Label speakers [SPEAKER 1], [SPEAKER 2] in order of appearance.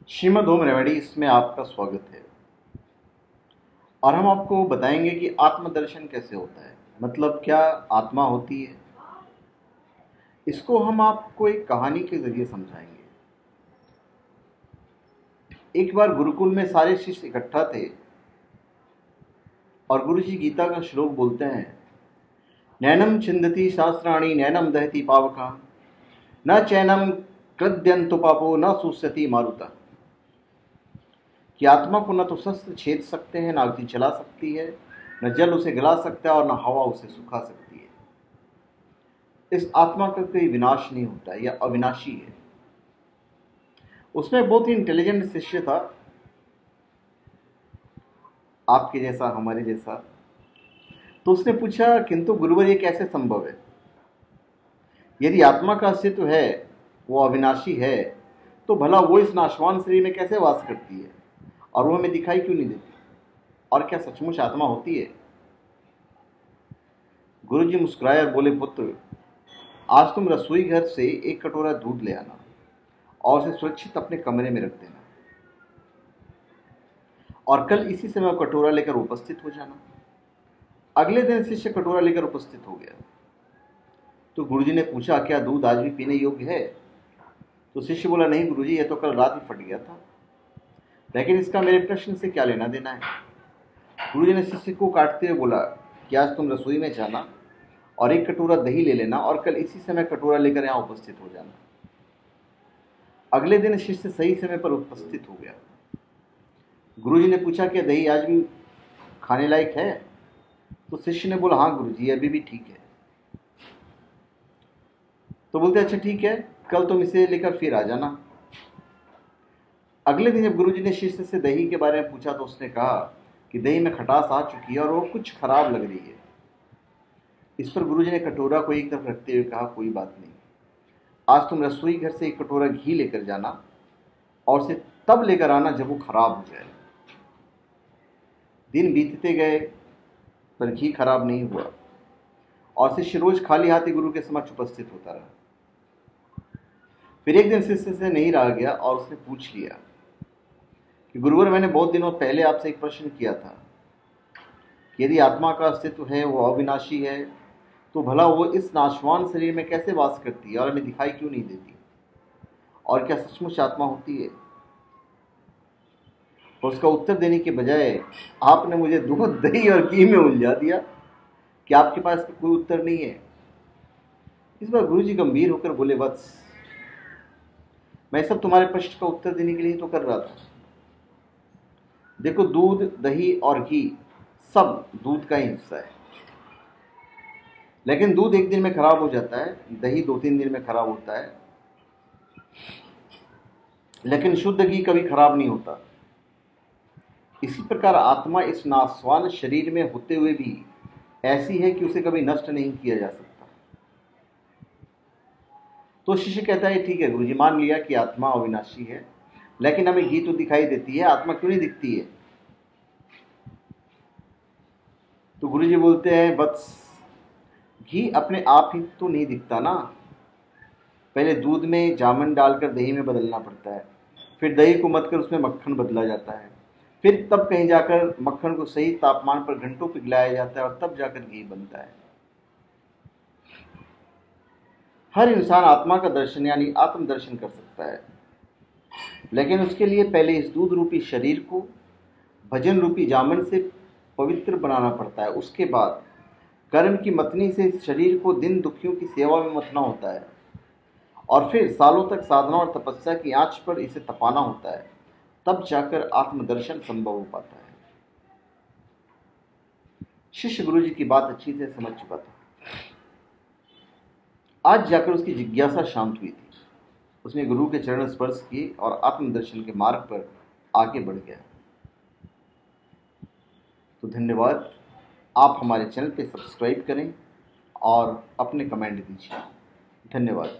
[SPEAKER 1] Shrimad home remedies में आपका स्वागत है। और हम आपको बताएंगे कि आत्मदर्शन कैसे होता है, मतलब क्या आत्मा होती है। इसको हम आपको एक कहानी के जरिए समझाएंगे। एक बार गुरुकुल में सारे शिष्य इकट्ठा थे और गुरु जी गीता का श्लोक बोलते हैं, नैनम छिंदति शास्त्राणि नैनम दहति पावका न चैनम कृद्यंतु पापो न सुस्यति मारुता। कि आत्मा को न तो शस्त्र छेद सकते हैं, न अग्नि जला सकती है, न जल उसे गला सकता है और न हवा उसे सुखा सकती है। इस आत्मा का कोई विनाश नहीं होता है, यह अविनाशी है। उसमें बहुत ही इंटेलिजेंट शिष्य था, आपके जैसा, हमारे जैसा। तो उसने पूछा, किंतु गुरुवर ये कैसे संभव है? यदि आत्मा का अस्तित्व है, वो अविनाशी है, तो भला वो इस नाशवान शरीर में कैसे वास करती है और वो हमें दिखाई क्यों नहीं देती? और क्या सचमुच आत्मा होती है? गुरुजी मुस्कुराए और बोले, पुत्र, आज तुम रसोई घर से एक कटोरा दूध ले आना और उसे सुरक्षित अपने कमरे में रख देना, और कल इसी समय कटोरा लेकर उपस्थित हो जाना। अगले दिन शिष्य कटोरा लेकर उपस्थित हो गया। तो गुरुजी ने पूछा, क्या दूध आज भी पीने योग्य है? तो शिष्य बोला, नहीं गुरुजी, यह तो कल रात ही फट गया था, लेकिन इसका मेरे प्रश्न से क्या लेना देना है? गुरुजी ने शिष्य को काटते हुए बोला कि आज तुम रसोई में जाना और एक कटोरा दही ले लेना और कल इसी समय कटोरा लेकर यहाँ उपस्थित हो जाना। अगले दिन शिष्य सही समय पर उपस्थित हो गया। गुरुजी ने पूछा, क्या दही आज भी खाने लायक है? तो शिष्य ने बोला, हाँ गुरुजी, अभी भी ठीक है। तो बोलते, अच्छा ठीक है, कल तुम इसे लेकर फिर आ जाना। अगले दिन जब गुरुजी ने शिष्य से दही के बारे में पूछा तो उसने कहा कि दही में खटास आ चुकी है और वो कुछ खराब लग रही है। इस पर गुरुजी ने कटोरा को एक तरफ रखते हुए कहा, कोई बात नहीं, आज तुम रसोई घर से एक कटोरा घी लेकर जाना और उसे तब लेकर आना जब वो खराब हो जाए। दिन बीतते गए पर घी खराब नहीं हुआ और शिष्य रोज खाली हाथी गुरु के समक्ष उपस्थित होता रहा। फिर एक दिन शिष्य से नहीं रहा गया और उसने पूछ लिया कि गुरुवर, मैंने बहुत दिनों पहले आपसे एक प्रश्न किया था कि यदि आत्मा का अस्तित्व है, वो अविनाशी है, तो भला वो इस नाशवान शरीर में कैसे वास करती है और हमें दिखाई क्यों नहीं देती? और क्या सचमुच आत्मा होती है? और उसका उत्तर देने के बजाय आपने मुझे दूध, दही और घी में उलझा दिया कि आपके पास कोई उत्तर नहीं है। इस बार गुरुजी गंभीर होकर बोले, वत्स, मैं सब तुम्हारे प्रश्न का उत्तर देने के लिए तो कर रहा था। देखो, दूध, दही और घी सब दूध का ही हिस्सा है, लेकिन दूध एक दिन में खराब हो जाता है, दही 2-3 दिन में खराब होता है, लेकिन शुद्ध घी कभी खराब नहीं होता। इसी प्रकार आत्मा इस नाशवान शरीर में होते हुए भी ऐसी है कि उसे कभी नष्ट नहीं किया जा सकता। तो शिष्य कहता है, ठीक है गुरुजी, मान लिया कि आत्मा अविनाशी है, लेकिन हमें घी तो दिखाई देती है, आत्मा क्यों नहीं दिखती है? तो गुरुजी बोलते हैं, वत्स, घी अपने आप ही तो नहीं दिखता ना। पहले दूध में जामन डालकर दही में बदलना पड़ता है, फिर दही को मथकर उसमें मक्खन बदला जाता है, फिर तब कहीं जाकर मक्खन को सही तापमान पर घंटों पिघलाया जाता है और तब जाकर घी बनता है। हर इंसान आत्मा का दर्शन यानी आत्मदर्शन कर सकता है, लेकिन उसके लिए पहले इस दूध रूपी शरीर को भजन रूपी जामन से पवित्र बनाना पड़ता है। उसके बाद कर्म की मतनी से इस शरीर को दिन दुखियों की सेवा में मथना होता है, और फिर सालों तक साधना और तपस्या की आंच पर इसे तपाना होता है, तब जाकर आत्मदर्शन संभव हो पाता है। शिष्य गुरु जी की बात अच्छी से समझ चुका था। आज जाकर उसकी जिज्ञासा शांत हुई थी। उसने गुरु के चरण स्पर्श किए और आत्मदर्शन के मार्ग पर आगे बढ़ गया। तो धन्यवाद। आप हमारे चैनल पे सब्सक्राइब करें और अपने कमेंट दीजिए। धन्यवाद।